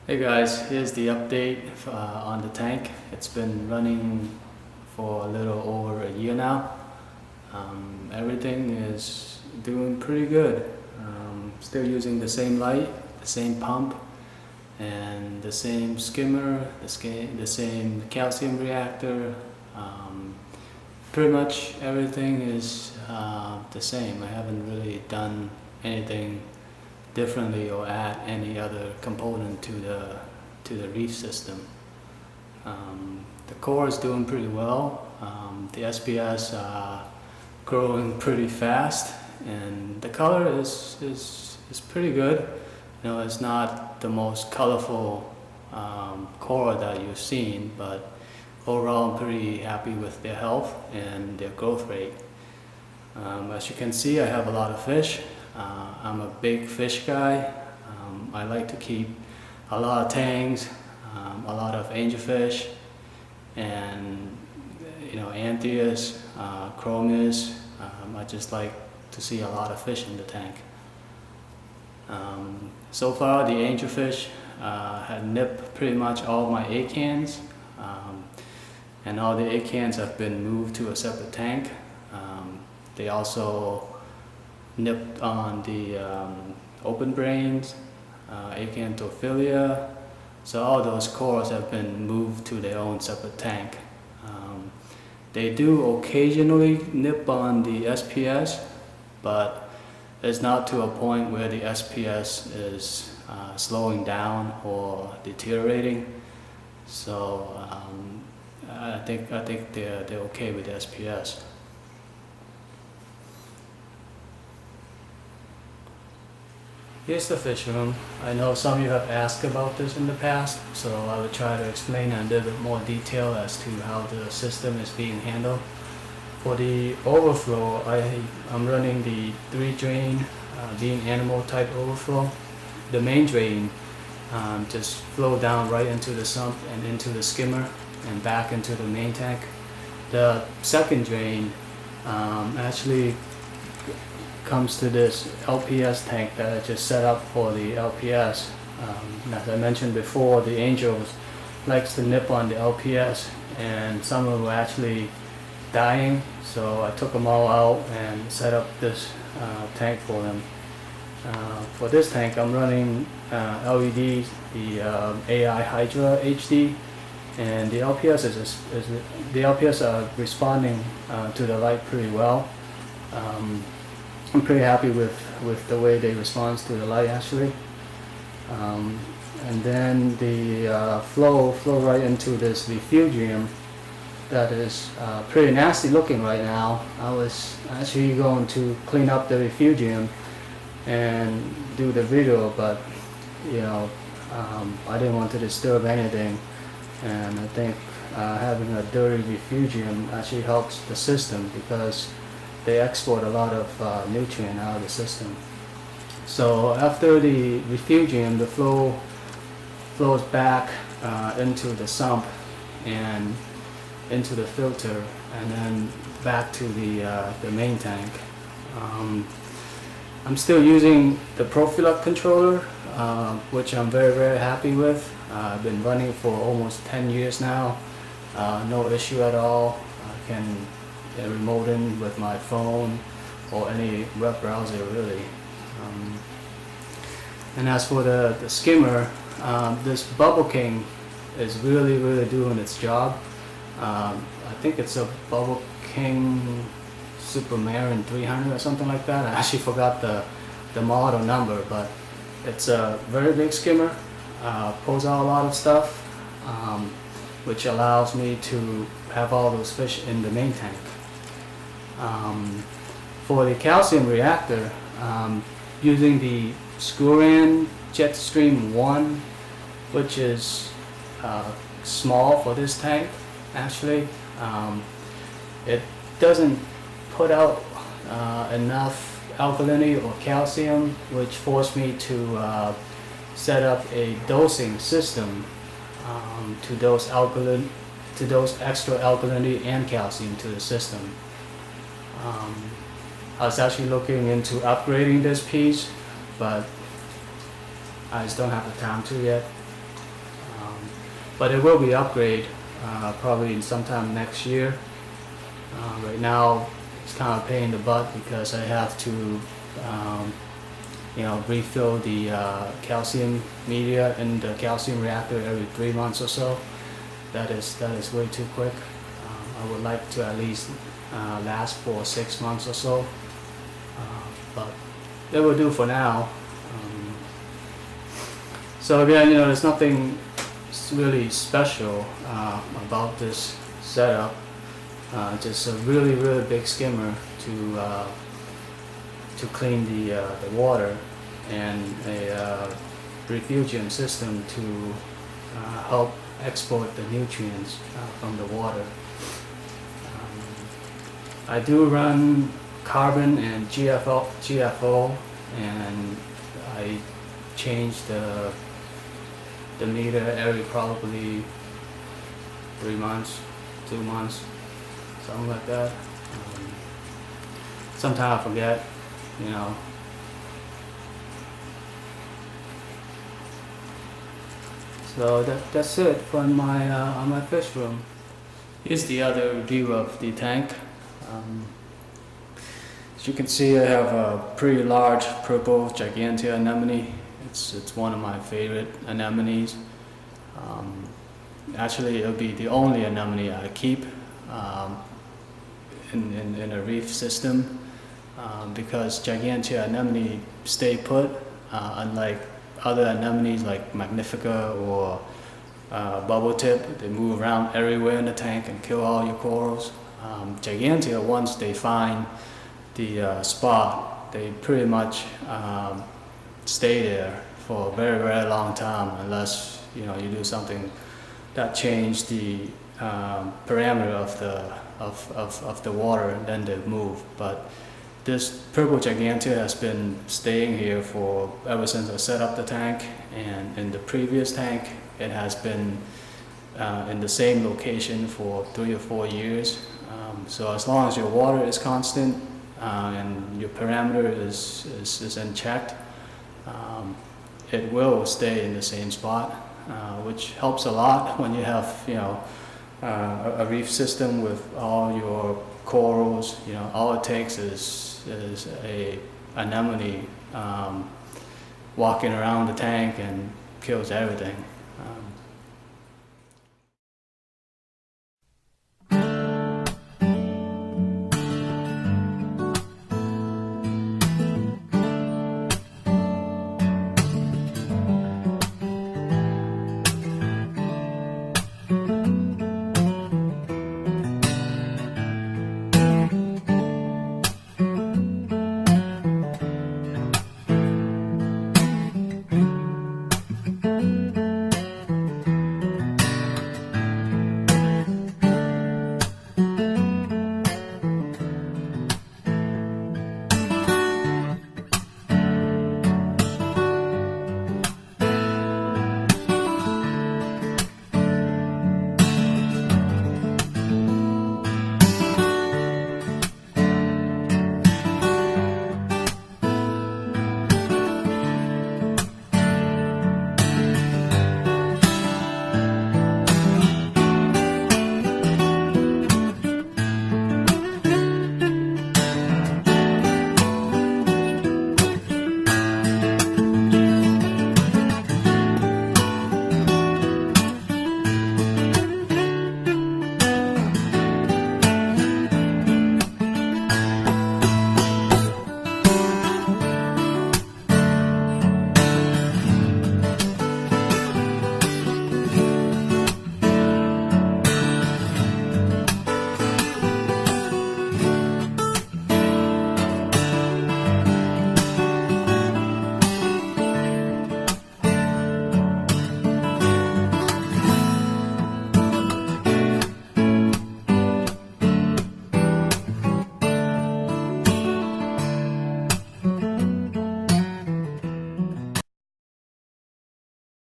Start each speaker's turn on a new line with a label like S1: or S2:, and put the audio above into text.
S1: Hey guys, here's the update on the tank. It's been running for a little over a year now. Everything is doing pretty good. Still using the same light, the same pump, and the same skimmer, the same calcium reactor. Pretty much everything is the same. I haven't really done anything differently or add any other component to the Reef system. The core is doing pretty well. The SPS are growing pretty fast, and the color is pretty good. You know, it's not the most colorful core that you've seen, but overall I'm pretty happy with their health and their growth rate. As you can see, I have a lot of fish. I'm a big fish guy. I like to keep a lot of tangs, a lot of angelfish, and antheas, chromis. I just like to see a lot of fish in the tank. So far, the angelfish had nipped pretty much all my egg cans, and all the egg cans have been moved to a separate tank. They also nipped on the open brains, acantophilia, so all those cores have been moved to their own separate tank. They do occasionally nip on the SPS, but it's not to a point where the SPS is slowing down or deteriorating. So I think they're okay with the SPS. Here's the fish room. I know some of you have asked about this in the past, so I will try to explain in a little bit more detail as to how the system is being handled. For the overflow, I'm running the 3-drain being animal type overflow. The main drain just flow down right into the sump and into the skimmer and back into the main tank. The second drain actually comes to this LPS tank that I just set up for the LPS. As I mentioned before, the angels likes to nip on the LPS, and some of them were actually dying, so I took them all out and set up this tank for them. For this tank, I'm running LEDs, the AI Hydra HD, and the LPS are responding to the light pretty well. I'm pretty happy with the way they respond to the light actually. And then the flow right into this refugium that is pretty nasty looking right now. I was actually going to clean up the refugium and do the video, but I didn't want to disturb anything, and I think having a dirty refugium actually helps the system because they export a lot of nutrient out of the system. So after the refugium, the flow flows back into the sump and into the filter, and then back to the main tank. I'm still using the Profilux controller, which I'm very happy with. I've been running for almost 10 years now. No issue at all. I can remote in with my phone or any web browser really. And as for the skimmer, this Bubble King is really doing its job. I think it's a Bubble King Supermarin 300 or something like that. I actually forgot the model number, but it's a very big skimmer, pulls out a lot of stuff, which allows me to have all those fish in the main tank. For the calcium reactor, using the Supermarin Jetstream 1, which is small for this tank actually. It doesn't put out enough alkalinity or calcium, which forced me to set up a dosing system to dose extra alkalinity and calcium to the system. I was actually looking into upgrading this piece, but I just don't have the time to yet. but it will be upgraded probably sometime next year. Right now it's kind of a pain in the butt because I have to refill the calcium media in the calcium reactor every 3 months or so. That is way too quick. I would like to at least last for 6 months or so, but that will do for now. So again, there's nothing really special about this setup. Just a really big skimmer to clean the water, and a refugium system to help export the nutrients from the water. I do run carbon and GFO, and I change the meter every probably 3 months, 2 months, something like that. Sometimes I forget, So that's it from my on my fish room. Here's the other view of the tank. As you can see, I have a pretty large purple gigantea anemone. It's one of my favorite anemones. Actually, it'll be the only anemone I keep in a reef system, because gigantea anemone stay put, unlike other anemones like magnifica or bubble tip. They move around everywhere in the tank and kill all your corals. Gigantea, once they find the spot, they pretty much stay there for a very long time, unless you do something that change the parameter of the water, and then they move. But this purple gigantea has been staying here for ever since I set up the tank, and in the previous tank it has been in the same location for 3 or 4 years. So as long as your water is constant and your parameter is in check, it will stay in the same spot, which helps a lot when you have a reef system with all your corals. All it takes is a anemone walking around the tank and kills everything.